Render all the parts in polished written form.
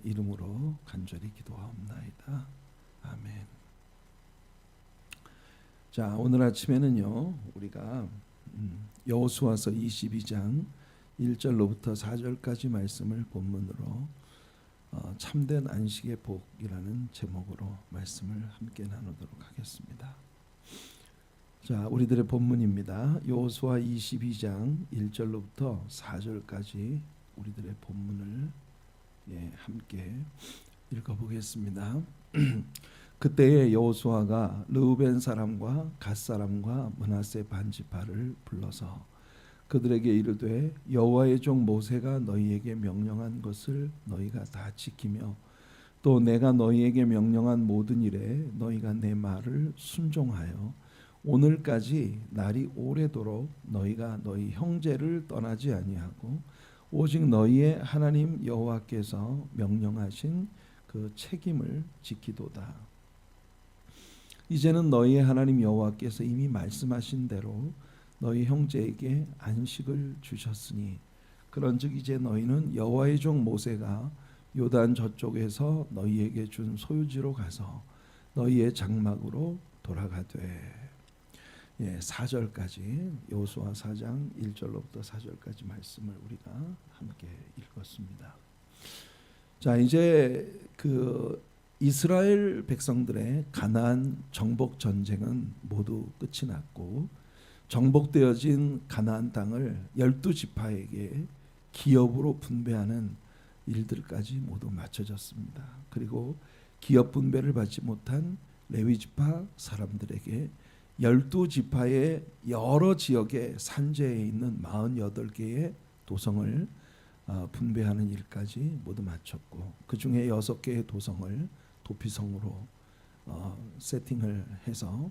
이름으로 간절히 기도하옵나이다. 아멘. 자, 오늘 아침에는요 우리가 여호수아서 22장 1절로부터 4절까지 말씀을 본문으로 참된 안식의 복이라는 제목으로 말씀을 함께 나누도록 하겠습니다. 자, 우리들의 본문입니다. 여호수아 22장 1절로부터 4절까지 우리들의 본문을 함께 읽어보겠습니다. 그때에 여호수아가 르우벤 사람과 갓 사람과 므낫세 반지파를 불러서 그들에게 이르되 여호와의 종 모세가 너희에게 명령한 것을 너희가 다 지키며 또 내가 너희에게 명령한 모든 일에 너희가 내 말을 순종하여 오늘까지 날이 오래도록 너희가 너희 형제를 떠나지 아니하고 오직 너희의 하나님 여호와께서 명령하신 그 책임을 지키도다. 이제는 너희의 하나님 여호와께서 이미 말씀하신 대로 너희 형제에게 안식을 주셨으니 그런즉 이제 너희는 여호와의 종 모세가 요단 저쪽에서 너희에게 준 소유지로 가서 너희의 장막으로 돌아가되. 4절까지 여호수아 4장 1절로부터 4절까지 말씀을 우리가 함께 읽었습니다. 자, 이제 그 이스라엘 백성들의 가나안 정복 전쟁은 모두 끝이 났고 정복되어진 가나안 땅을 12지파에게 기업으로 분배하는 일들까지 모두 마쳐졌습니다. 그리고 기업 분배를 받지 못한 레위지파 사람들에게 12지파의 여러 지역의 산지에 있는 48개의 도성을 분배하는 일까지 모두 마쳤고 그 중에 6개의 도성을 도피성으로 세팅을 해서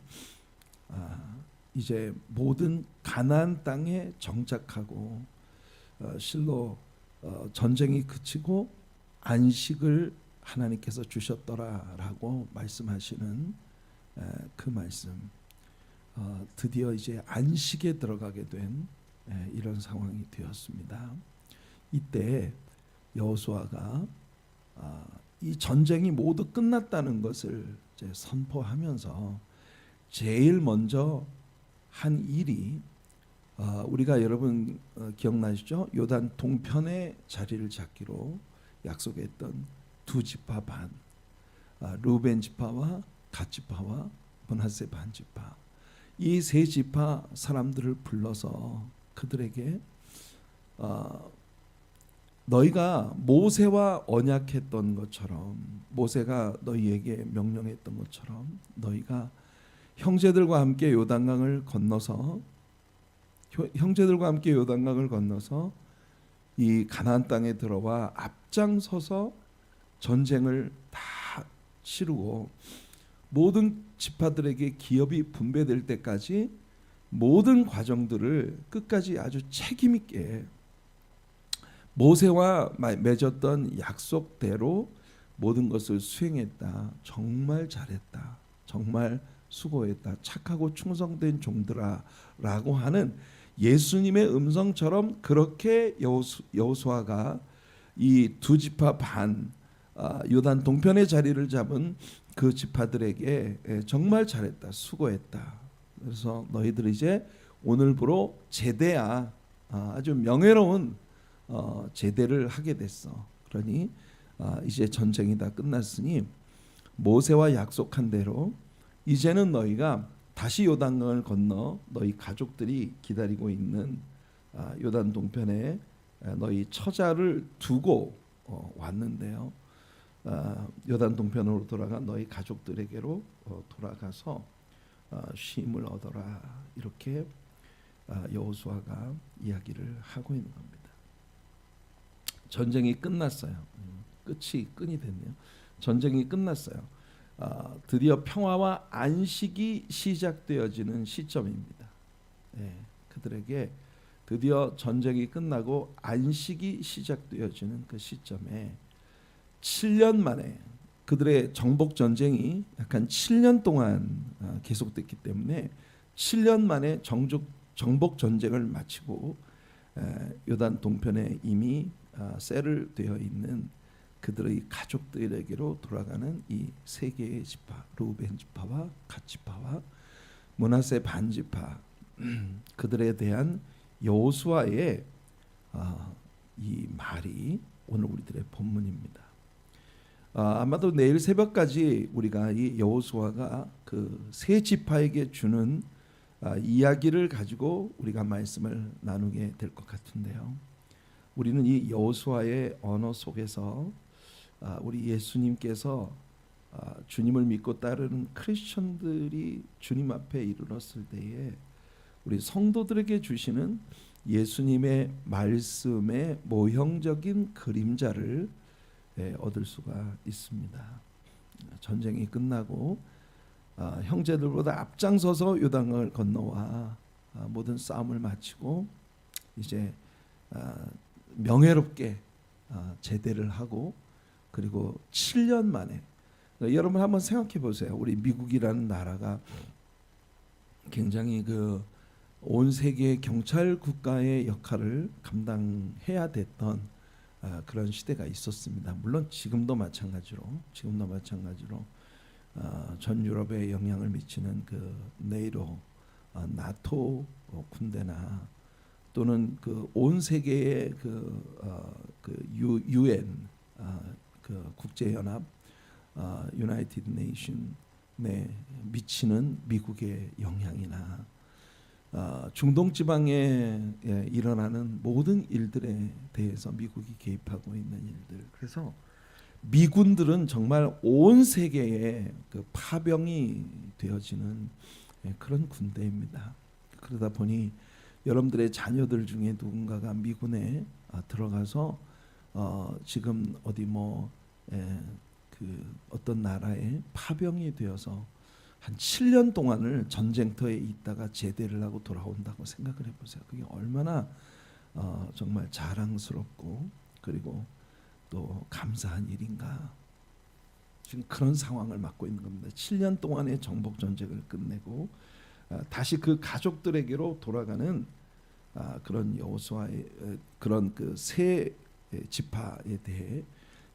이제 모든 가나안 땅에 정착하고 실로 전쟁이 그치고 안식을 하나님께서 주셨더라라고 말씀하시는 그 말씀, 드디어 이제 안식에 들어가게 된 이런 상황이 되었습니다. 이때 여호수아가 이 전쟁이 모두 끝났다는 것을 이제 선포하면서 제일 먼저 한 일이 우리가 여러분 기억나시죠? 요단 동편의 자리를 잡기로 약속했던 두 지파 반, 르우벤 지파와 갓 지파와 므낫세 반 지파, 이 세 지파 사람들을 불러서 그들에게 너희가 모세와 언약했던 것처럼 모세가 너희에게 명령했던 것처럼 너희가 형제들과 함께 요단강을 건너서 이 가나안 땅에 들어와 앞장서서 전쟁을 다 치르고 모든 지파들에게 기업이 분배될 때까지 모든 과정들을 끝까지 아주 책임 있게 모세와 맺었던 약속대로 모든 것을 수행했다. 정말 잘했다. 정말 수고했다. 착하고 충성된 종들아 라고 하는 예수님의 음성처럼 그렇게 여호수아가 이 두 지파 반 요단 동편의 자리를 잡은 그 지파들에게 정말 잘했다. 수고했다. 그래서 너희들 이제 오늘부로 제대야. 아주 명예로운 제대를 하게 됐어. 그러니 이제 전쟁이 다 끝났으니 모세와 약속한 대로 이제는 너희가 다시 요단강을 건너 너희 가족들이 기다리고 있는 요단 동편에 너희 처자를 두고 왔는데요. 요단 동편으로 돌아가 너희 가족들에게로 돌아가서 쉼을 얻어라. 이렇게 여호수아가 이야기를 하고 있는 겁니다. 전쟁이 끝났어요. 끈이 됐네요. 전쟁이 끝났어요. 드디어 평화와 안식이 시작되어지는 시점입니다. 그들에게 드디어 전쟁이 끝나고 안식이 시작되어지는 그 시점에 7년 만에 그들의 정복 전쟁이 약간 7년 동안 계속됐기 때문에 7년 만에 정복 전쟁을 마치고 요단 동편에 이미 세를 되어 있는 그들의 가족들에게로 돌아가는 이 세 개의 지파, 루벤 지파와 갓 지파와 므낫세 반 지파, 그들에 대한 여호수아의 이 말이 오늘 우리들의 본문입니다. 아마도 내일 새벽까지 우리가 이 여호수아가 그 세 지파에게 주는 이야기를 가지고 우리가 말씀을 나누게 될 것 같은데요. 우리는 이 여호수아의 언어 속에서 우리 예수님께서 주님을 믿고 따르는 크리스천들이 주님 앞에 이르렀을 때에 우리 성도들에게 주시는 예수님의 말씀의 모형적인 그림자를 얻을 수가 있습니다. 전쟁이 끝나고 형제들보다 앞장서서 요단강을 건너와 모든 싸움을 마치고 이제 명예롭게 제대를 하고 그리고 7년 만에 여러분 한번 생각해 보세요. 우리 미국이라는 나라가 굉장히 그 온 세계 경찰 국가의 역할을 감당해야 됐던 그런 시대가 있었습니다. 물론 지금도 마찬가지로 전 유럽에 영향을 미치는 그 네이로 나토 군대나 또는 그 온 세계의 UN 그 국제연합 유나이티드 네이션에 미치는 미국의 영향이나 중동 지방에 일어나는 모든 일들에 대해서 미국이 개입하고 있는 일들. 그래서 미군들은 정말 온 세계에 그 파병이 되어지는 그런 군대입니다. 그러다 보니 여러분들의 자녀들 중에 누군가가 미군에 들어가서 지금 어디 그 어떤 나라에 파병이 되어서 한 7년 동안을 전쟁터에 있다가 제대를 하고 돌아온다고 생각을 해보세요. 그게 얼마나 정말 자랑스럽고 그리고 또 감사한 일인가. 지금 그런 상황을 맞고 있는 겁니다. 7년 동안의 정복 전쟁을 끝내고 다시 그 가족들에게로 돌아가는 그런 여호수아의 그런 그 세 지파에 대해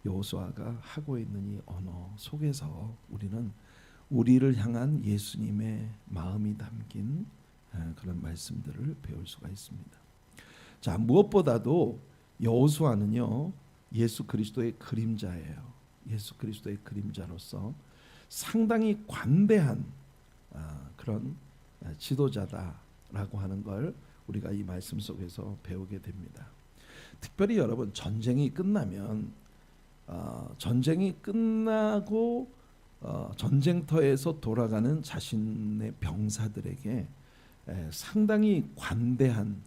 여호수아가 하고 있는 이 언어 속에서 우리는 우리를 향한 예수님의 마음이 담긴 그런 말씀들을 배울 수가 있습니다. 자, 무엇보다도 여호수아는요 예수 그리스도의 그림자예요. 예수 그리스도의 그림자로서 상당히 관대한 그런 지도자다라고 하는 걸 우리가 이 말씀 속에서 배우게 됩니다. 특별히 여러분 전쟁이 끝나면 전쟁이 끝나고 전쟁터에서 돌아가는 자신의 병사들에게 상당히 관대한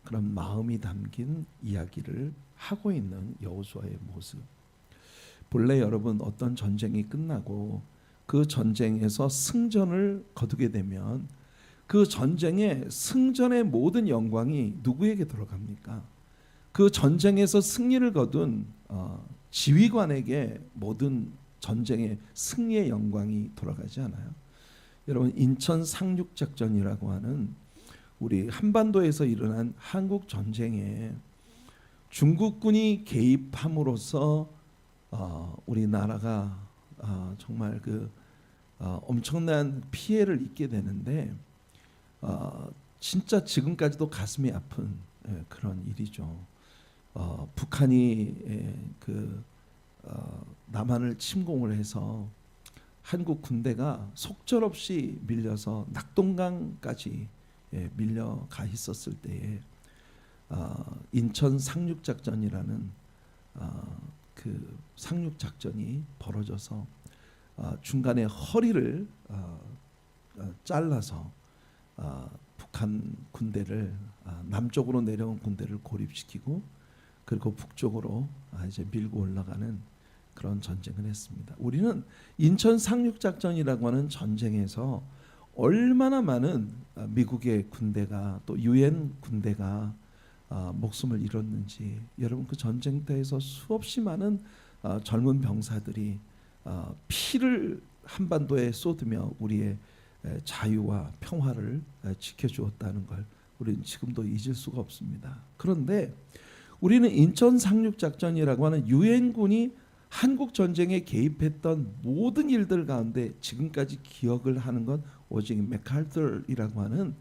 그런 마음이 담긴 이야기를 하고 있는 여호수아의 모습. 본래 여러분 어떤 전쟁이 끝나고 그 전쟁에서 승전을 거두게 되면 그 전쟁의 승전의 모든 영광이 누구에게 들어갑니까? 그 전쟁에서 승리를 거둔 지휘관에게 모든 전쟁의 승리의 영광이 돌아가지 않아요? 여러분 인천 상륙작전이라고 하는 우리 한반도에서 일어난 한국 전쟁에 중국군이 개입함으로써 우리나라가 정말 그 엄청난 피해를 입게 되는데 진짜 지금까지도 가슴이 아픈 그런 일이죠. 북한이 남한을 침공을 해서 한국 군대가 속절없이 밀려서 낙동강까지 밀려가 있었을 때에 인천 상륙작전이라는 그 상륙작전이 벌어져서 중간에 허리를 잘라서 북한 군대를 남쪽으로 내려온 군대를 고립시키고 그리고 북쪽으로 이제 밀고 올라가는 그런 전쟁을 했습니다. 우리는 인천 상륙작전이라고 하는 전쟁에서 얼마나 많은 미국의 군대가 또 유엔 군대가 목숨을 잃었는지 여러분 그 전쟁터에서 수없이 많은 젊은 병사들이 피를 한반도에 쏟으며 우리의 자유와 평화를 지켜주었다는 걸 우리는 지금도 잊을 수가 없습니다. 그런데 우리는 인천 상륙작전이라고 하는 유엔군이 한국 전쟁에 개입했던 모든 일들 가운데 지금까지 기억을 하는 건 오직 맥칼터이라고 하는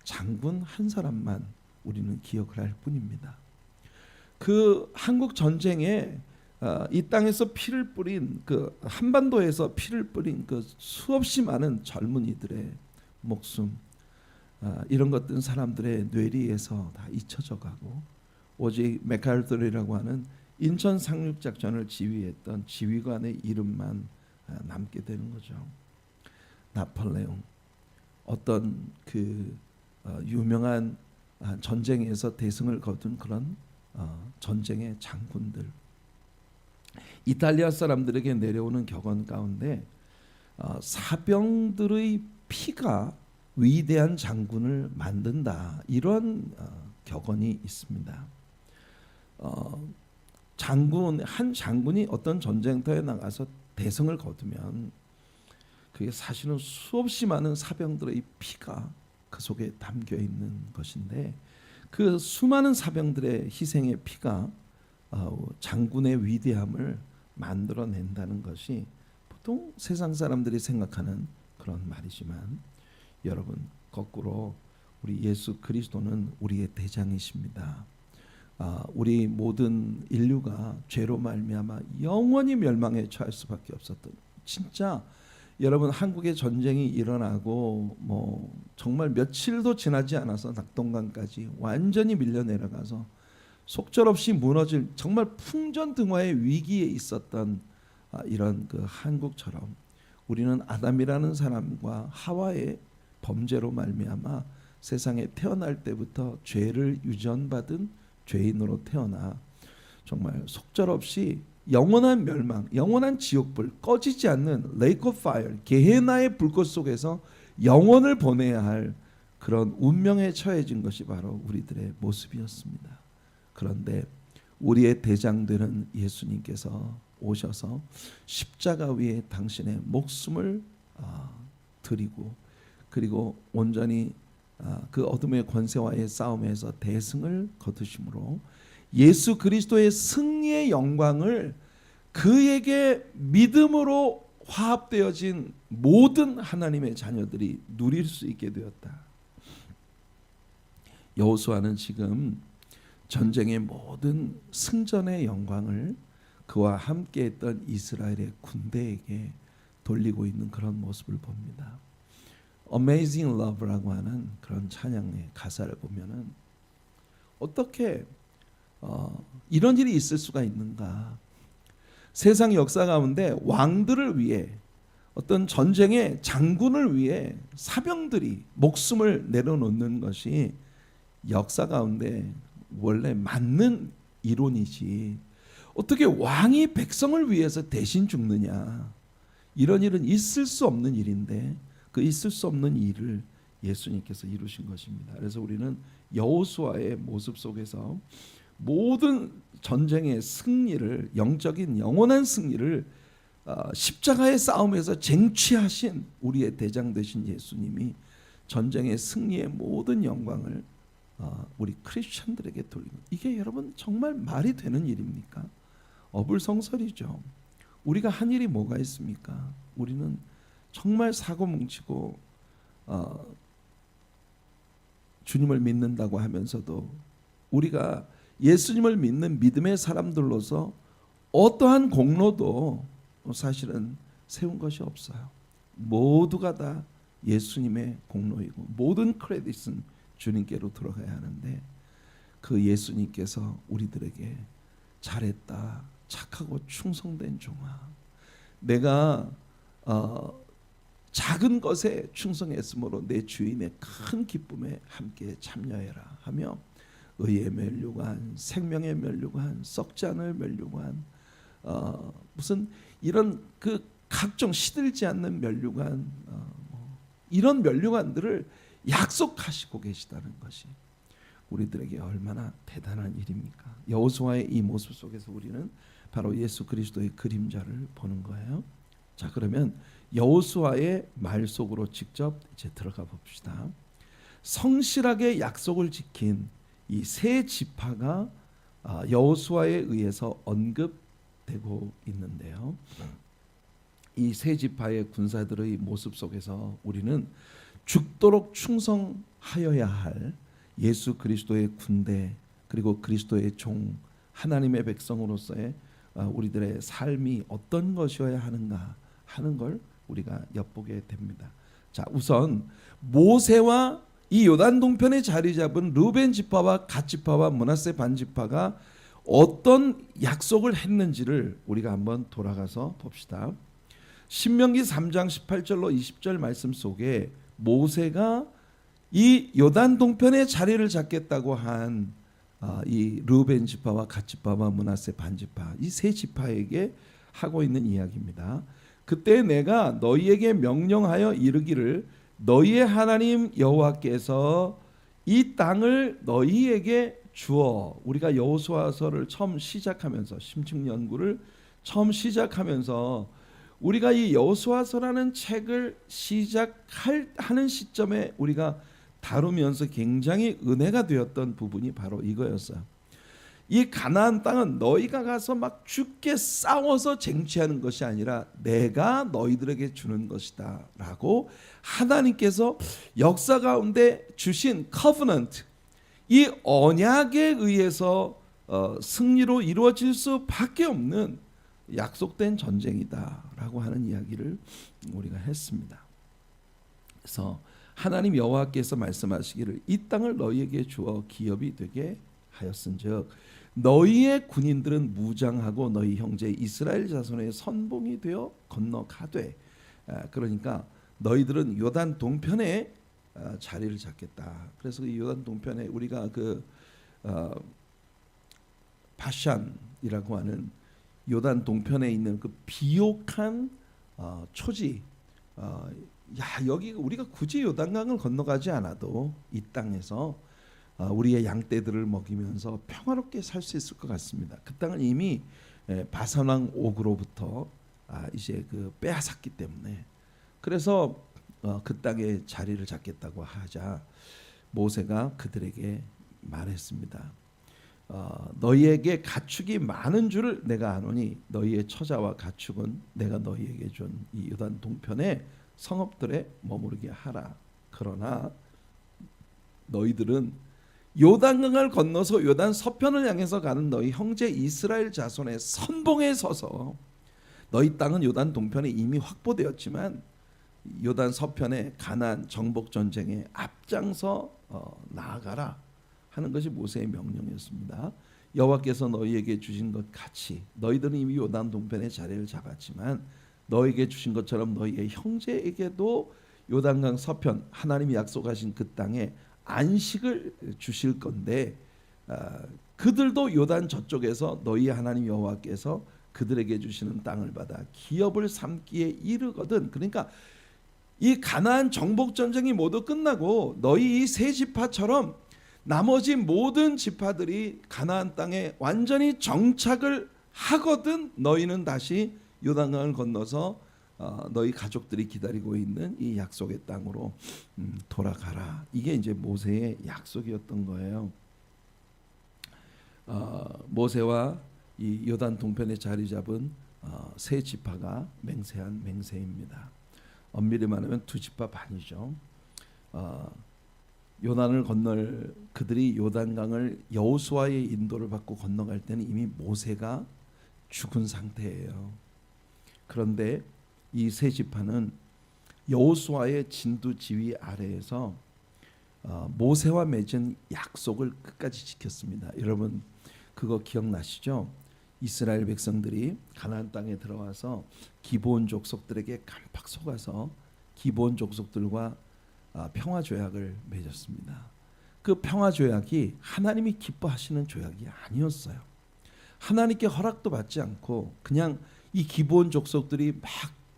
장군 한 사람만 우리는 기억을 할 뿐입니다. 그 한국 전쟁에 이 땅에서 피를 뿌린 그 한반도에서 피를 뿌린 그 수없이 많은 젊은이들의 목숨, 이런 것들은 사람들의 뇌리에서 다 잊혀져 가고 오직 맥칼터이라고 하는 인천 상륙 작전을 지휘했던 지휘관의 이름만 남게 되는 거죠. 나폴레옹, 어떤 그 유명한 전쟁에서 대승을 거둔 그런 전쟁의 장군들, 이탈리아 사람들에게 내려오는 격언 가운데 사병들의 피가 위대한 장군을 만든다, 이런 격언이 있습니다. 한 장군이 어떤 전쟁터에 나가서 대승을 거두면 그게 사실은 수없이 많은 사병들의 피가 그 속에 담겨 있는 것인데, 그 수많은 사병들의 희생의 피가 장군의 위대함을 만들어낸다는 것이 보통 세상 사람들이 생각하는 그런 말이지만, 여러분, 거꾸로 우리 예수 그리스도는 우리의 대장이십니다. 우리 모든 인류가 죄로 말미암아 영원히 멸망에 처할 수밖에 없었던, 진짜 여러분, 한국의 전쟁이 일어나고 뭐 정말 며칠도 지나지 않아서 낙동강까지 완전히 밀려 내려가서 속절없이 무너질 정말 풍전등화의 위기에 있었던 이런 그 한국처럼, 우리는 아담이라는 사람과 하와의 범죄로 말미암아 세상에 태어날 때부터 죄를 유전받은 죄인으로 태어나 정말 속절없이 영원한 멸망, 영원한 지옥불, 꺼지지 않는 레이크 오브 파이어, 게헤나의 불꽃 속에서 영원을 보내야 할 그런 운명에 처해진 것이 바로 우리들의 모습이었습니다. 그런데 우리의 대장 되는 예수님께서 오셔서 십자가 위에 당신의 목숨을 드리고, 그리고 온전히 그 어둠의 권세와의 싸움에서 대승을 거두심으로 예수 그리스도의 승리의 영광을 그에게 믿음으로 화합되어진 모든 하나님의 자녀들이 누릴 수 있게 되었다. 여호수아는 지금 전쟁의 모든 승전의 영광을 그와 함께했던 이스라엘의 군대에게 돌리고 있는 그런 모습을 봅니다. Amazing Love라고 하는 그런 찬양의 가사를 보면은 어떻게 이런 일이 있을 수가 있는가? 세상 역사 가운데 왕들을 위해, 어떤 전쟁의 장군을 위해 사병들이 목숨을 내려놓는 것이 역사 가운데 원래 맞는 이론이지, 어떻게 왕이 백성을 위해서 대신 죽느냐? 이런 일은 있을 수 없는 일인데, 그 있을 수 없는 일을 예수님께서 이루신 것입니다. 그래서 우리는 여호수아의 모습 속에서 모든 전쟁의 승리를, 영적인 영원한 승리를 십자가의 싸움에서 쟁취하신 우리의 대장 되신 예수님이 전쟁의 승리의 모든 영광을 우리 크리스천들에게 돌리는, 이게 여러분 정말 말이 되는 일입니까? 어불성설이죠. 우리가 한 일이 뭐가 있습니까? 우리는 정말 사고 뭉치고 주님을 믿는다고 하면서도 우리가 예수님을 믿는 믿음의 사람들로서 어떠한 공로도 사실은 세운 것이 없어요. 모두가 다 예수님의 공로이고 모든 크레딧은 주님께로 들어가야 하는데, 그 예수님께서 우리들에게 잘했다, 착하고 충성된 종아, 내가 작은 것에 충성했으므로 내 주인의 큰 기쁨에 함께 참여해라 하며, 의의 면류관, 생명의 면류관, 썩지 않을 면류관, 무슨 이런 그 각종 시들지 않는 면류관, 이런 면류관들을 약속하시고 계시다는 것이 우리들에게 얼마나 대단한 일입니까? 여호수아의 이 모습 속에서 우리는 바로 예수 그리스도의 그림자를 보는 거예요. 자, 그러면 여호수아의 말 속으로 직접 이제 들어가 봅시다. 성실하게 약속을 지킨 이 세 지파가 여호수아에 의해서 언급되었습니다. 되고 있는데요. 이 세 지파의 군사들의 모습 속에서 우리는 죽도록 충성하여야 할 예수 그리스도의 군대, 그리고 그리스도의 종, 하나님의 백성으로서의 우리들의 삶이 어떤 것이어야 하는가 하는 걸 우리가 엿보게 됩니다. 자, 우선 모세와 이 요단 동편에 자리 잡은 르벤 지파와 갓 지파와 므낫세 반 지파가 어떤 약속을 했는지를 우리가 한번 돌아가서 봅시다. 신명기 3장 18절로 20절 말씀 속에 모세가 이 요단 동편에 자리를 잡겠다고 한 이 르벤 지파와 갓 지파와 므낫세 반 지파, 이 세 지파에게 하고 있는 이야기입니다. 그때 내가 너희에게 명령하여 이르기를 너희의 하나님 여호와께서 이 땅을 너희에게 주어, 우리가 여호수아서를 처음 시작하면서 심층 연구를 처음 시작하면서 우리가 이 여호수아서라는 책을 시작하는 시점에 우리가 다루면서 굉장히 은혜가 되었던 부분이 바로 이거였어요. 이 가나안 땅은 너희가 가서 막 죽게 싸워서 쟁취하는 것이 아니라 내가 너희들에게 주는 것이다 라고 하나님께서 역사 가운데 주신 커버넌트, 이 언약에 의해서 승리로 이루어질 수밖에 없는 약속된 전쟁이다 라고 하는 이야기를 우리가 했습니다. 그래서 하나님 여호와께서 말씀하시기를 이 땅을 너희에게 주어 기업이 되게 하였은즉 너희의 군인들은 무장하고 너희 형제 이스라엘 자손의 선봉이 되어 건너가되, 그러니까 너희들은 요단 동편에 자리를 잡겠다. 그래서 이 요단 동편에 우리가 그 바샨이라고 하는 요단 동편에 있는 그 비옥한 초지, 여기 우리가 굳이 요단강을 건너가지 않아도 이 땅에서 우리의 양떼들을 먹이면서 평화롭게 살 수 있을 것 같습니다. 그 땅은 이미 바산 왕 옥으로부터 이제 그 빼앗았기 때문에, 그래서 그 땅에 자리를 잡겠다고 하자 모세가 그들에게 말했습니다. 너희에게 가축이 많은 줄을 내가 아노니 너희의 처자와 가축은 내가 너희에게 준 이 요단 동편의 성읍들에 머무르게 하라. 그러나 너희들은 요단강을 건너서 요단 서편을 향해서 가는 너희 형제 이스라엘 자손의 선봉에 서서, 너희 땅은 요단 동편에 이미 확보되었지만 요단 서편에 가나안 정복 전쟁에 앞장서 나아가라 하는 것이 모세의 명령이었습니다. 여호와께서 너희에게 주신 것 같이 너희들은 이미 요단 동편에 자리를 잡았지만 너희에게 주신 것처럼 너희의 형제에게도 요단강 서편 하나님이 약속하신 그 땅에 안식을 주실 건데, 그들도 요단 저쪽에서 너희 하나님 여호와께서 그들에게 주시는 땅을 받아 기업을 삼기에 이르거든. 그러니까 이 가나안 정복 전쟁이 모두 끝나고 너희 이 세 지파처럼 나머지 모든 지파들이 가나안 땅에 완전히 정착을 하거든 너희는 다시 요단강을 건너서 너희 가족들이 기다리고 있는 이 약속의 땅으로 돌아가라. 이게 이제 모세의 약속이었던 거예요. 모세와 이 요단 동편에 자리 잡은 세 지파가 맹세한 맹세입니다. 엄밀히 말하면 두 지파 반이죠. 요단을 건널 그들이 요단강을 여호수아의 인도를 받고 건너갈 때는 이미 모세가 죽은 상태예요. 그런데 이 세 지파는 여호수아의 진두 지휘 아래에서 모세와 맺은 약속을 끝까지 지켰습니다. 여러분 그거 기억나시죠? 이스라엘 백성들이 가나안 땅에 들어와서 기브온 족속들에게 깜빡 속아서 기브온 족속들과 평화 조약을 맺었습니다. 그 평화 조약이 하나님이 기뻐하시는 조약이 아니었어요. 하나님께 허락도 받지 않고 그냥 이 기브온 족속들이 막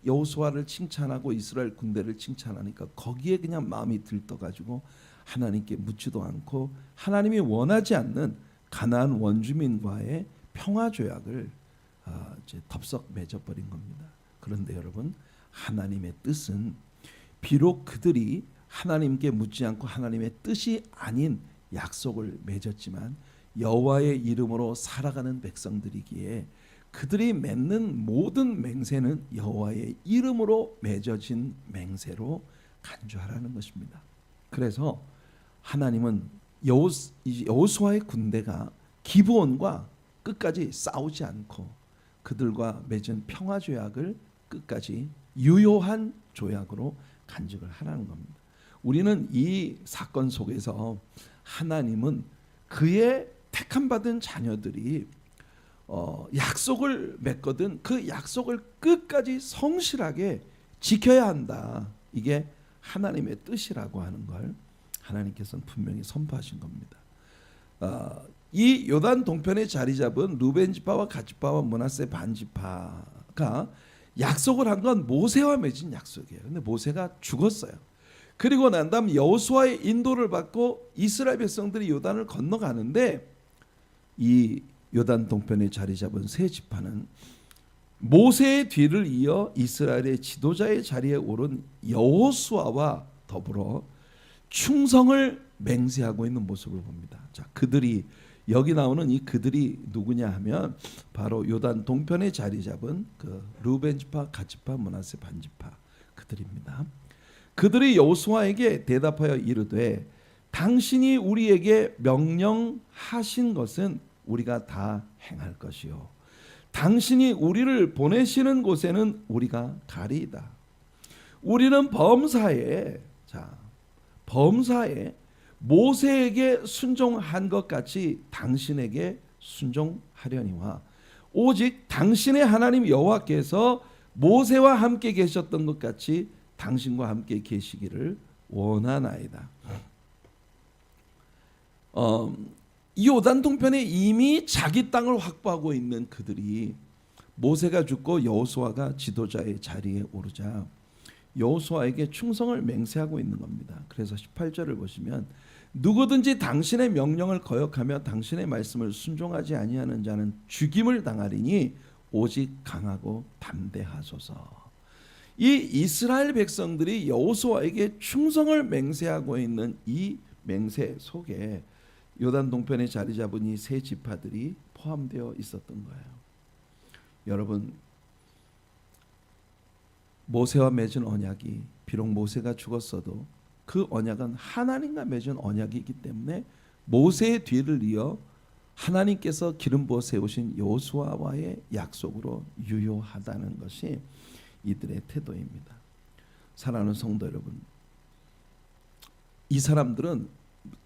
여호수아를 칭찬하고 이스라엘 군대를 칭찬하니까 거기에 그냥 마음이 들떠가지고 하나님께 묻지도 않고 하나님이 원하지 않는 가나안 원주민과의 평화 조약을 이제 덥석 맺어버린 겁니다. 그런데 여러분 하나님의 뜻은 비록 그들이 하나님께 묻지 않고 하나님의 뜻이 아닌 약속을 맺었지만 여호와의 이름으로 살아가는 백성들이기에 그들이 맺는 모든 맹세는 여호와의 이름으로 맺어진 맹세로 간주하라는 것입니다. 그래서 하나님은 여호수아의 군대가 기브온과 끝까지 싸우지 않고 그들과 맺은 평화 조약을 끝까지 유효한 조약으로 간직을 하라는 겁니다. 우리는 이 사건 속에서 하나님은 그의 택함 받은 자녀들이 약속을 맺거든 그 약속을 끝까지 성실하게 지켜야 한다. 이게 하나님의 뜻이라고 하는 걸 하나님께서는 분명히 선포하신 겁니다. 이 요단 동편에 자리 잡은 루벤 지파와 갓 지파와 므낫세 반 지파가 약속을 한 건 모세와 맺은 약속이에요. 근데 모세가 죽었어요. 그리고 난 다음 여호수아의 인도를 받고 이스라엘 백성들이 요단을 건너가는데 이 요단 동편에 자리 잡은 세 지파는 모세의 뒤를 이어 이스라엘의 지도자의 자리에 오른 여호수아와 더불어 충성을 맹세하고 있는 모습을 봅니다. 자, 그들이 여기 나오는 이 그들이 누구냐 하면 바로 요단 동편에 자리 잡은 그 르우벤 지파, 갓 지파, 므낫세 반 지파 그들입니다. 그들이 여호수아에게 대답하여 이르되 당신이 우리에게 명령하신 것은 우리가 다 행할 것이요 당신이 우리를 보내시는 곳에는 우리가 가리이다. 우리는 범사에 모세에게 순종한 것 같이 당신에게 순종하려니와 오직 당신의 하나님 여호와께서 모세와 함께 계셨던 것 같이 당신과 함께 계시기를 원하나이다. 이 요단 동편에 이미 자기 땅을 확보하고 있는 그들이 모세가 죽고 여호수아가 지도자의 자리에 오르자 여호수아에게 충성을 맹세하고 있는 겁니다. 그래서 18절을 보시면 누구든지 당신의 명령을 거역하며 당신의 말씀을 순종하지 아니하는 자는 죽임을 당하리니 오직 강하고 담대하소서. 이 이스라엘 백성들이 여호수아에게 충성을 맹세하고 있는 이 맹세 속에 요단 동편에 자리 잡은 이 세 지파들이 포함되어 있었던 거예요. 여러분, 모세와 맺은 언약이 비록 모세가 죽었어도 그 언약은 하나님과 맺은 언약이기 때문에 모세의 뒤를 이어 하나님께서 기름 부어 세우신 여호수아와의 약속으로 유효하다는 것이 이들의 태도입니다. 사랑하는 성도 여러분, 이 사람들은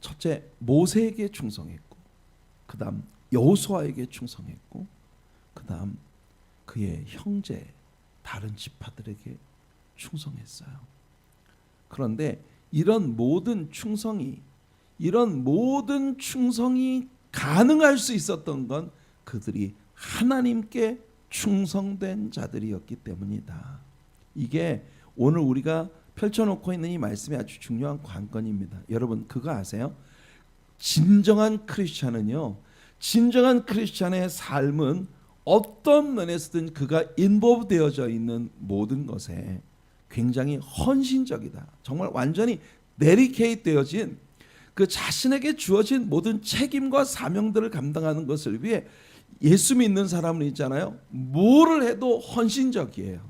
첫째 모세에게 충성했고 그 다음 여호수아에게 충성했고 그 다음 그의 형제 다른 지파들에게 충성했어요. 그런데 이런 모든 충성이 가능할 수 있었던 건 그들이 하나님께 충성된 자들이었기 때문이다. 이게 오늘 우리가 펼쳐놓고 있는 이 말씀이 아주 중요한 관건입니다. 여러분 그거 아세요? 진정한 크리스찬의 삶은 어떤 면에서든 그가 인볼브되어져 있는 모든 것에 굉장히 헌신적이다. 정말 완전히 데디케이트되어진 그 자신에게 주어진 모든 책임과 사명들을 감당하는 것을 위해 예수 믿는 사람은 있잖아요. 뭐를 해도 헌신적이에요.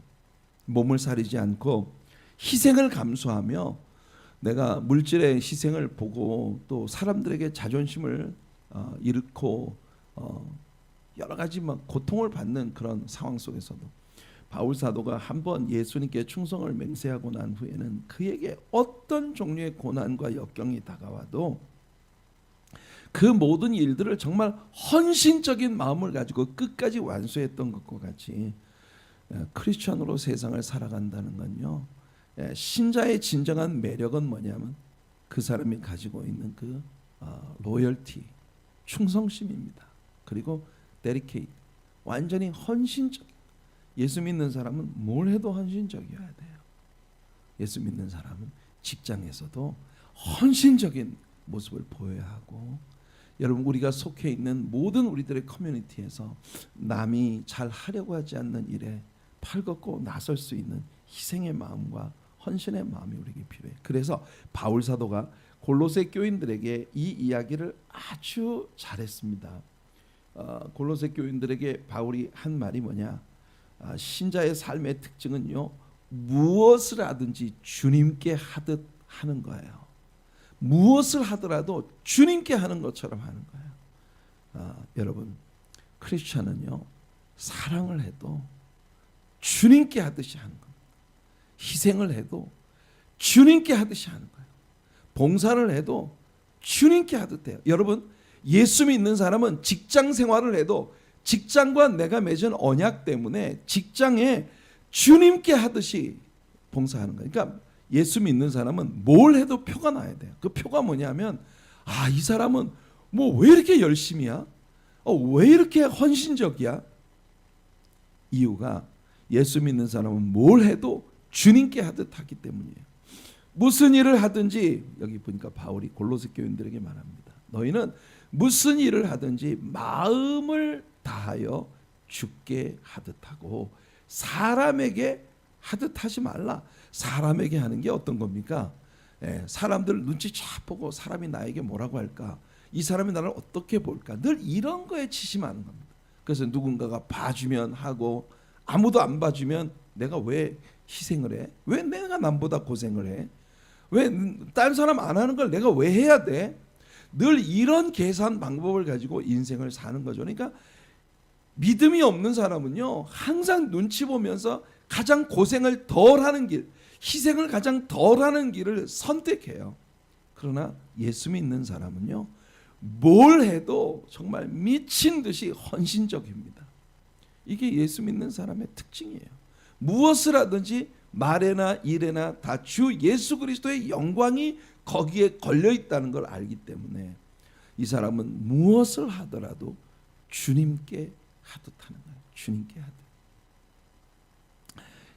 몸을 사리지 않고 희생을 감수하며 내가 물질의 희생을 보고 또 사람들에게 자존심을 잃고 여러 가지 막 고통을 받는 그런 상황 속에서도 바울 사도가 한번 예수님께 충성을 맹세하고 난 후에는 그에게 어떤 종류의 고난과 역경이 다가와도 그 모든 일들을 정말 헌신적인 마음을 가지고 끝까지 완수했던 것과 같이 크리스천으로 세상을 살아간다는 건요, 신자의 진정한 매력은 뭐냐면 그 사람이 가지고 있는 그 로열티, 충성심입니다. 그리고 데리케이트, 완전히 헌신적. 예수 믿는 사람은 뭘 해도 헌신적이어야 돼요. 예수 믿는 사람은 직장에서도 헌신적인 모습을 보여야 하고, 여러분 우리가 속해 있는 모든 우리들의 커뮤니티에서 남이 잘 하려고 하지 않는 일에 팔걷고 나설 수 있는 희생의 마음과 헌신의 마음이 우리에게 필요해. 그래서 바울 사도가 골로새 교인들에게 이 이야기를 아주 잘했습니다. 골로새 교인들에게 바울이 한 말이 뭐냐? 신자의 삶의 특징은요, 무엇을 하든지 주님께 하듯 하는 거예요. 무엇을 하더라도 주님께 하는 것처럼 하는 거예요. 여러분, 크리스천은요, 사랑을 해도 주님께 하듯이 하는 겁니다. 희생을 해도 주님께 하듯이 하는 거예요. 봉사를 해도 주님께 하듯 해요. 여러분, 예수 믿는 사람은 직장 생활을 해도 직장과 내가 맺은 언약 때문에 직장에 주님께 하듯이 봉사하는 거예요. 그러니까 예수 믿는 사람은 뭘 해도 표가 나야 돼요. 그 표가 뭐냐면, 이 사람은 뭐 왜 이렇게 열심히야? 왜 이렇게 헌신적이야? 이유가 예수 믿는 사람은 뭘 해도 주님께 하듯 하기 때문이에요. 무슨 일을 하든지, 여기 보니까 바울이 골로새 교인들에게 말합니다. 너희는 무슨 일을 하든지 마음을 다하여 주께 하듯 하고 사람에게 하듯 하지 말라. 사람에게 하는 게 어떤 겁니까? 사람들 눈치 쫙 보고 사람이 나에게 뭐라고 할까? 이 사람이 나를 어떻게 볼까? 늘 이런 거에 치심하는 겁니다. 그래서 누군가가 봐주면 하고 아무도 안 봐주면 내가 왜 희생을 해? 왜 내가 남보다 고생을 해? 왜 다른 사람 안 하는 걸 내가 왜 해야 돼? 늘 이런 계산 방법을 가지고 인생을 사는 거죠. 그러니까 믿음이 없는 사람은요, 항상 눈치 보면서 가장 고생을 덜 하는 길, 희생을 가장 덜 하는 길을 선택해요. 그러나 예수 믿는 사람은요, 뭘 해도 정말 미친 듯이 헌신적입니다. 이게 예수 믿는 사람의 특징이에요. 무엇을 하든지 말에나 일에나 다 주 예수 그리스도의 영광이 거기에 걸려 있다는 걸 알기 때문에 이 사람은 무엇을 하더라도 주님께 하듯 하는 거예요. 주님께 하듯.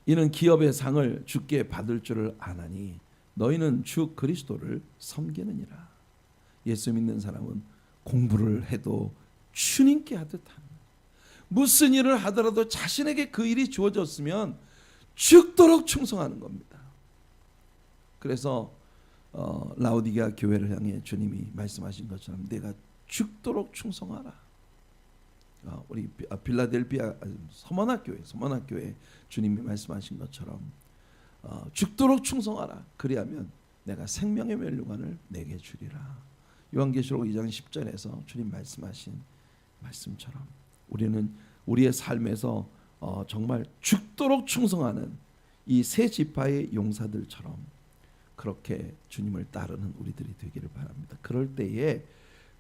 이는 기업의 상을 주께 받을 줄을 아나니 너희는 주 그리스도를 섬기느니라. 예수 믿는 사람은 공부를 해도 주님께 하듯 하는 거예요. 무슨 일을 하더라도 자신에게 그 일이 주어졌으면 죽도록 충성하는 겁니다. 그래서 라오디게아 교회를 향해 주님이 말씀하신 것처럼 내가 죽도록 충성하라. 우리 빌라델비아 서머나교회 주님이 말씀하신 것처럼 죽도록 충성하라. 그리하면 내가 생명의 멸류관을 내게 주리라. 요한계시록 2장 10절에서 주님 말씀하신 말씀처럼 우리는 우리의 삶에서 정말 죽도록 충성하는 이 세 지파의 용사들처럼 그렇게 주님을 따르는 우리들이 되기를 바랍니다. 그럴 때에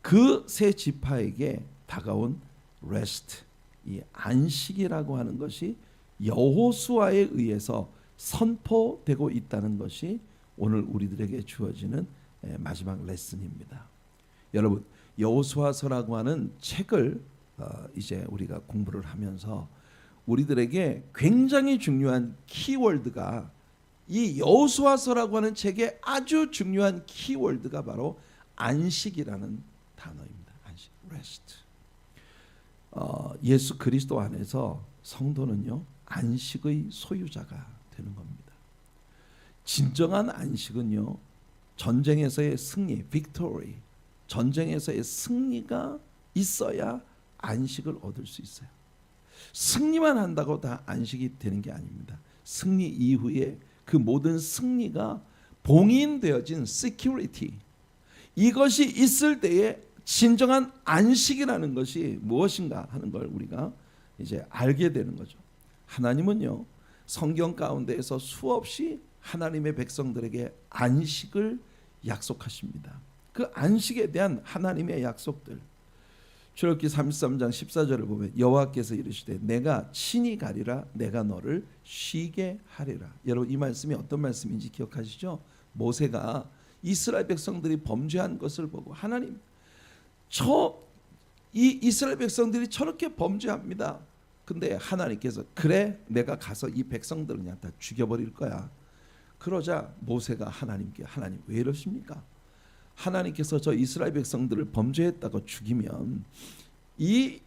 그 세 지파에게 다가온 레스트, 이 안식이라고 하는 것이 여호수아에 의해서 선포되고 있다는 것이 오늘 우리들에게 주어지는 마지막 레슨입니다. 여러분, 여호수아서라고 하는 책을 이제 우리가 공부를 하면서 우리들에게 굉장히 중요한 키워드가, 이 여호수아서라고 하는 책의 아주 중요한 키워드가 바로 안식이라는 단어입니다. 안식, rest. 예수 그리스도 안에서 성도는요, 안식의 소유자가 되는 겁니다. 진정한 안식은요, 전쟁에서의 승리, victory, 전쟁에서의 승리가 있어야 안식을 얻을 수 있어요. 승리만 한다고 다 안식이 되는 게 아닙니다. 승리 이후에 그 모든 승리가 봉인되어진 security, 이것이 있을 때에 진정한 안식이라는 것이 무엇인가 하는 걸 우리가 이제 알게 되는 거죠. 하나님은요, 성경 가운데에서 수없이 하나님의 백성들에게 안식을 약속하십니다. 그 안식에 대한 하나님의 약속들, 출애굽기 33장 14절을 보면 여호와께서 이르시되 내가 친히 가리라, 내가 너를 쉬게 하리라. 여러분, 이 말씀이 어떤 말씀인지 기억하시죠? 모세가 이스라엘 백성들이 범죄한 것을 보고 하나님, 이 이스라엘 백성들이 저렇게 범죄합니다. 근데 하나님께서 그래, 내가 가서 이 백성들을 그냥 다 죽여버릴 거야. 그러자 모세가 하나님께, 하나님 왜 이러십니까? 하나님께서 저 이스라엘 백성들을 범죄했다고 죽이면 이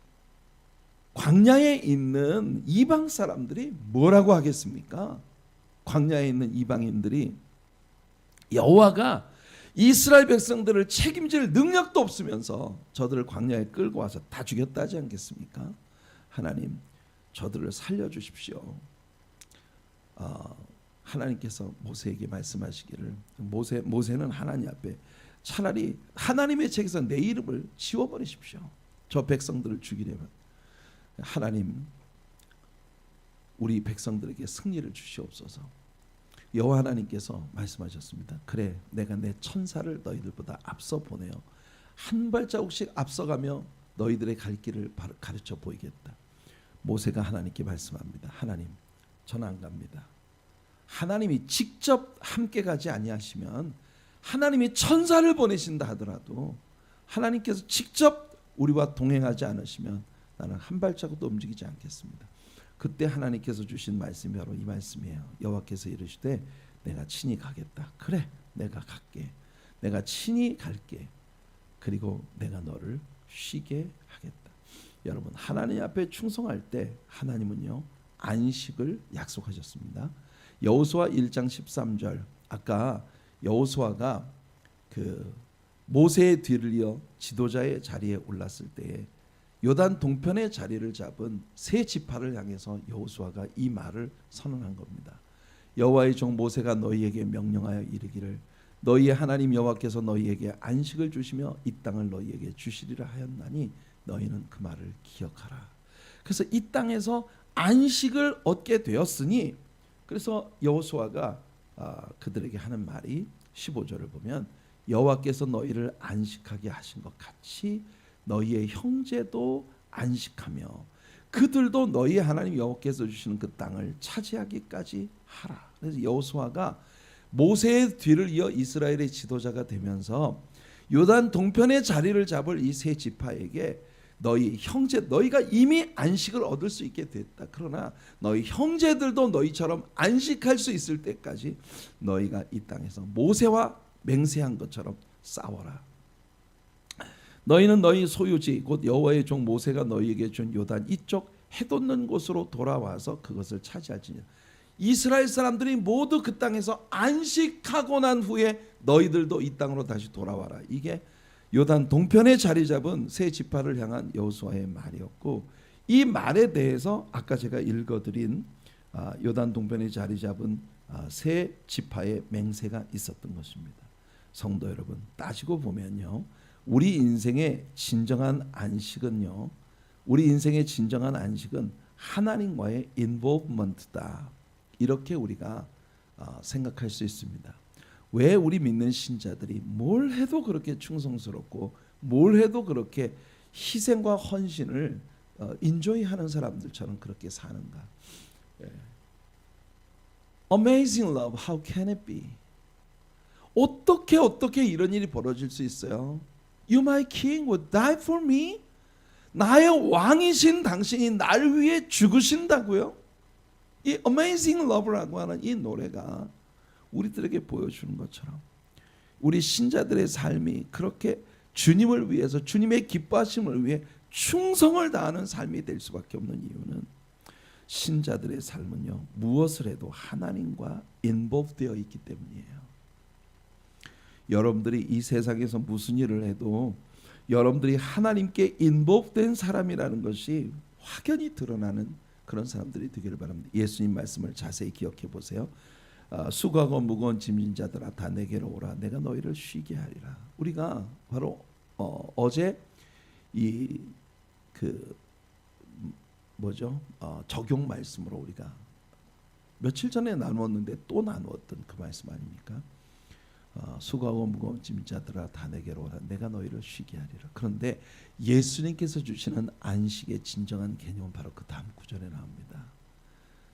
광야에 있는 이방 사람들이 뭐라고 하겠습니까? 광야에 있는 이방인들이 여호와가 이스라엘 백성들을 책임질 능력도 없으면서 저들을 광야에 끌고 와서 다 죽였다 하지 않겠습니까? 하나님, 저들을 살려주십시오. 하나님께서 모세에게 말씀하시기를, 모세는 하나님 앞에 차라리 하나님의 책에서 내 이름을 지워버리십시오. 저 백성들을 죽이려면. 하나님, 우리 백성들에게 승리를 주시옵소서. 여호와 하나님께서 말씀하셨습니다. 그래, 내가 내 천사를 너희들보다 앞서 보내어 한 발자국씩 앞서가며 너희들의 갈 길을 가르쳐 보이겠다. 모세가 하나님께 말씀합니다. 하나님, 저는 안 갑니다. 하나님이 직접 함께 가지 아니하시면, 하나님이 천사를 보내신다 하더라도 하나님께서 직접 우리와 동행하지 않으시면 나는 한 발자국도 움직이지 않겠습니다. 그때 하나님께서 주신 말씀이 바로 이 말씀이에요. 여호와께서 이르시되 내가 친히 가겠다. 그래, 내가 갈게. 내가 친히 갈게. 그리고 내가 너를 쉬게 하겠다. 여러분, 하나님 앞에 충성할 때 하나님은요, 안식을 약속하셨습니다. 여호수아 1장 13절, 아까 여호수아가 그 모세의 뒤를 이어 지도자의 자리에 올랐을 때에 요단 동편의 자리를 잡은 세 지파를 향해서 여호수아가 이 말을 선언한 겁니다. 여호와의 종 모세가 너희에게 명령하여 이르기를 너희의 하나님 여호와께서 너희에게 안식을 주시며 이 땅을 너희에게 주시리라 하였나니 너희는 그 말을 기억하라. 그래서 이 땅에서 안식을 얻게 되었으니, 그래서 여호수아가 그들에게 하는 말이 15절을 보면 여호와께서 너희를 안식하게 하신 것 같이 너희의 형제도 안식하며 그들도 너희 하나님 여호와께서 주시는 그 땅을 차지하기까지 하라. 그래서 여호수아가 모세의 뒤를 이어 이스라엘의 지도자가 되면서 요단 동편의 자리를 잡을 이 세 지파에게 너희 형제, 너희가 이미 안식을 얻을 수 있게 됐다. 그러나 너희 형제들도 너희처럼 안식할 수 있을 때까지 너희가 이 땅에서 모세와 맹세한 것처럼 싸워라. 너희는 너희 소유지 곧 여호와의 종 모세가 너희에게 준 요단 이쪽 해돋는 곳으로 돌아와서 그것을 차지할지니라. 이스라엘 사람들이 모두 그 땅에서 안식하고 난 후에 너희들도 이 땅으로 다시 돌아와라. 이게 요단 동편에 자리 잡은 세 지파를 향한 여호수아의 말이었고, 이 말에 대해서 아까 제가 읽어드린 요단 동편에 자리 잡은 세 지파의 맹세가 있었던 것입니다. 성도 여러분, 따지고 보면요, 우리 인생의 진정한 안식은요, 우리 인생의 진정한 안식은 하나님과의 인볼브먼트다. 이렇게 우리가 생각할 수 있습니다. 왜 우리 믿는 신자들이 뭘 해도 그렇게 충성스럽고 뭘 해도 그렇게 희생과 헌신을 인조이하는 사람들처럼 그렇게 사는가? Amazing love, how can it be? 어떻게 이런 일이 벌어질 수 있어요? You my king would die for me? 나의 왕이신 당신이 날 위해 죽으신다고요? 이 Amazing Love라고 하는 이 노래가 우리들에게 보여주는 것처럼 우리 신자들의 삶이 그렇게 주님을 위해서, 주님의 기뻐하심을 위해 충성을 다하는 삶이 될 수밖에 없는 이유는 신자들의 삶은요, 무엇을 해도 하나님과 인볼브되어 있기 때문이에요. 여러분들이 이 세상에서 무슨 일을 해도 여러분들이 하나님께 인볼브된 사람이라는 것이 확연히 드러나는 그런 사람들이 되기를 바랍니다. 예수님 말씀을 자세히 기억해 보세요. 수고하고 무거운 짐진 자들아 다 내게로 오라 내가 너희를 쉬게 하리라. 우리가 바로 어제 이 적용 말씀으로 우리가 며칠 전에 나누었는데 또 나누었던 그 말씀 아닙니까? 수고하고 무거운 짐진 자들아 다 내게로 오라 내가 너희를 쉬게 하리라. 그런데 예수님께서 주시는 안식의 진정한 개념은 바로 그 다음 구절에 나옵니다.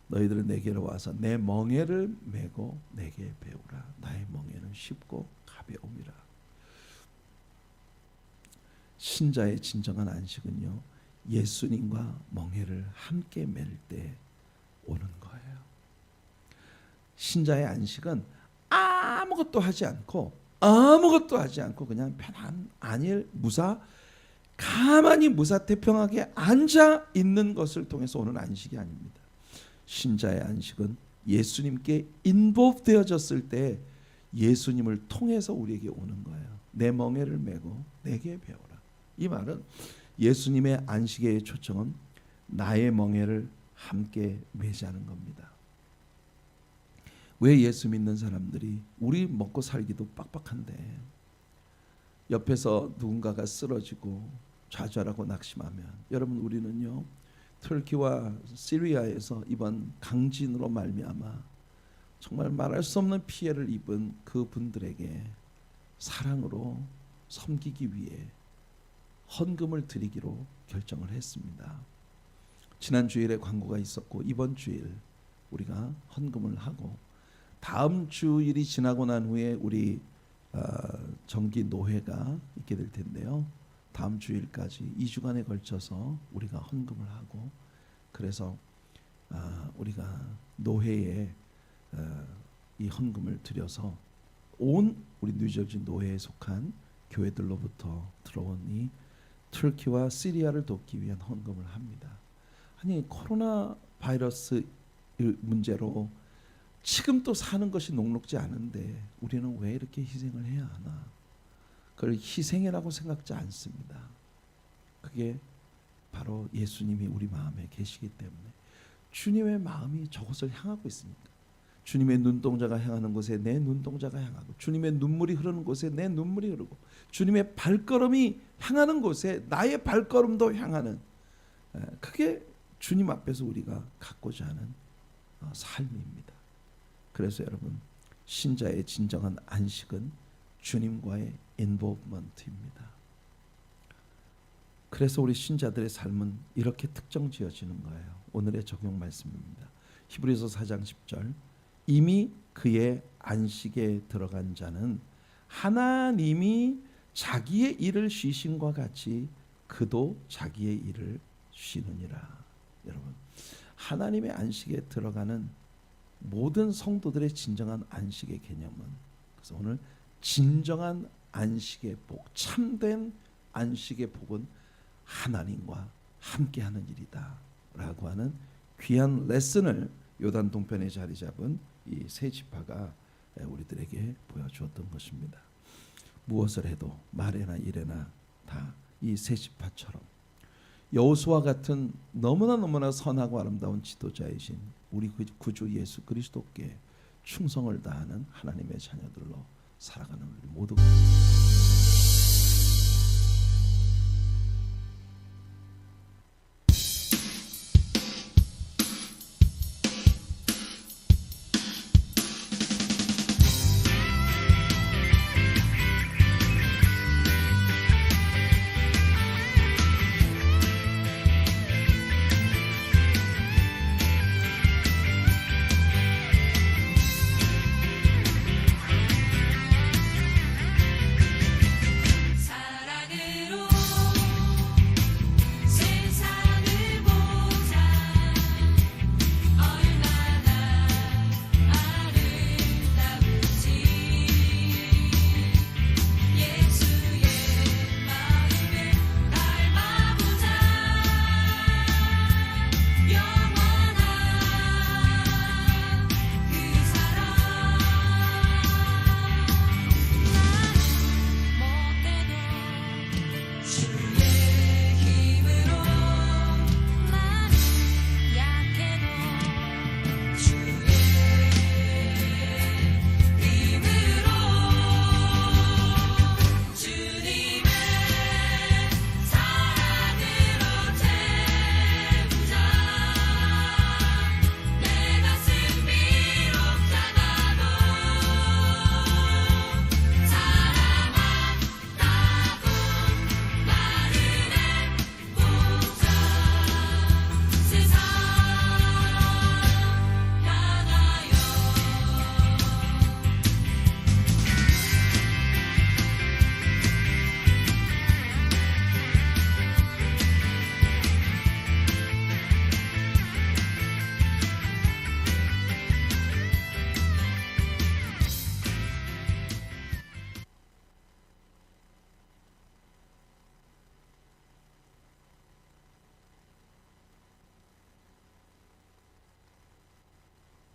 너희들은 내게로 와서 내 멍에를 메고 내게 배우라. 나의 멍에는 쉽고 가벼움이라. 신자의 진정한 안식은요, 예수님과 멍에를 함께 맬 때 오는 거예요. 신자의 안식은 아무것도 하지 않고 그냥 편안 안일 무사 가만히 무사태평하게 앉아 있는 것을 통해서 오는 안식이 아닙니다. 신자의 안식은 예수님께 인볼브되어졌을 때 예수님을 통해서 우리에게 오는 거예요. 내 멍에를 메고 내게 배워라. 이 말은 예수님의 안식의 초청은 나의 멍에를 함께 매자는 겁니다. 왜 예수 믿는 사람들이 우리 먹고 살기도 빡빡한데 옆에서 누군가가 쓰러지고 좌절하고 낙심하면, 여러분 우리는요 터키와 시리아에서 이번 강진으로 말미암아 정말 말할 수 없는 피해를 입은 그 분들에게 사랑으로 섬기기 위해 헌금을 드리기로 결정을 했습니다. 지난 주일에 광고가 있었고 이번 주일 우리가 헌금을 하고 다음 주일이 지나고 난 후에 우리 정기 노회가 있게 될 텐데요. 다음 주일까지 2주간에 걸쳐서 우리가 헌금을 하고, 그래서 우리가 노회에 이 헌금을 드려서 온 우리 뉴저지 노회에 속한 교회들로부터 들어온 이 터키와 시리아를 돕기 위한 헌금을 합니다. 아니 코로나 바이러스 문제로 지금 또 사는 것이 녹록지 않은데 우리는 왜 이렇게 희생을 해야 하나? 그걸 희생이라고 생각지 않습니다. 그게 바로 예수님이 우리 마음에 계시기 때문에. 주님의 마음이 저곳을 향하고 있으니까. 주님의 눈동자가 향하는 곳에 내 눈동자가 향하고, 주님의 눈물이 흐르는 곳에 내 눈물이 흐르고, 주님의 발걸음이 향하는 곳에 나의 발걸음도 향하는, 그게 주님 앞에서 우리가 갖고자 하는 삶입니다. 그래서 여러분, 신자의 진정한 안식은 주님과의 인볼브먼트입니다. 그래서 우리 신자들의 삶은 이렇게 특정 지어지는 거예요. 오늘의 적용 말씀입니다. 히브리서 4장 10절, 이미 그의 안식에 들어간 자는 하나님이 자기의 일을 쉬심과 같이 그도 자기의 일을 쉬느니라. 여러분, 하나님의 안식에 들어가는 모든 성도들의 진정한 안식의 개념은, 그래서 오늘 진정한 안식의 복, 참된 안식의 복은 하나님과 함께하는 일이다 라고 하는 귀한 레슨을 요단 동편에 자리 잡은 이 세 지파가 우리들에게 보여주었던 것입니다. 무엇을 해도 말에나 일에나 다 이 세 지파처럼 여호수아 같은 너무나 선하고 아름다운 지도자이신 우리 구주 예수 그리스도께 충성을 다하는 하나님의 자녀들로 살아가는 우리 모두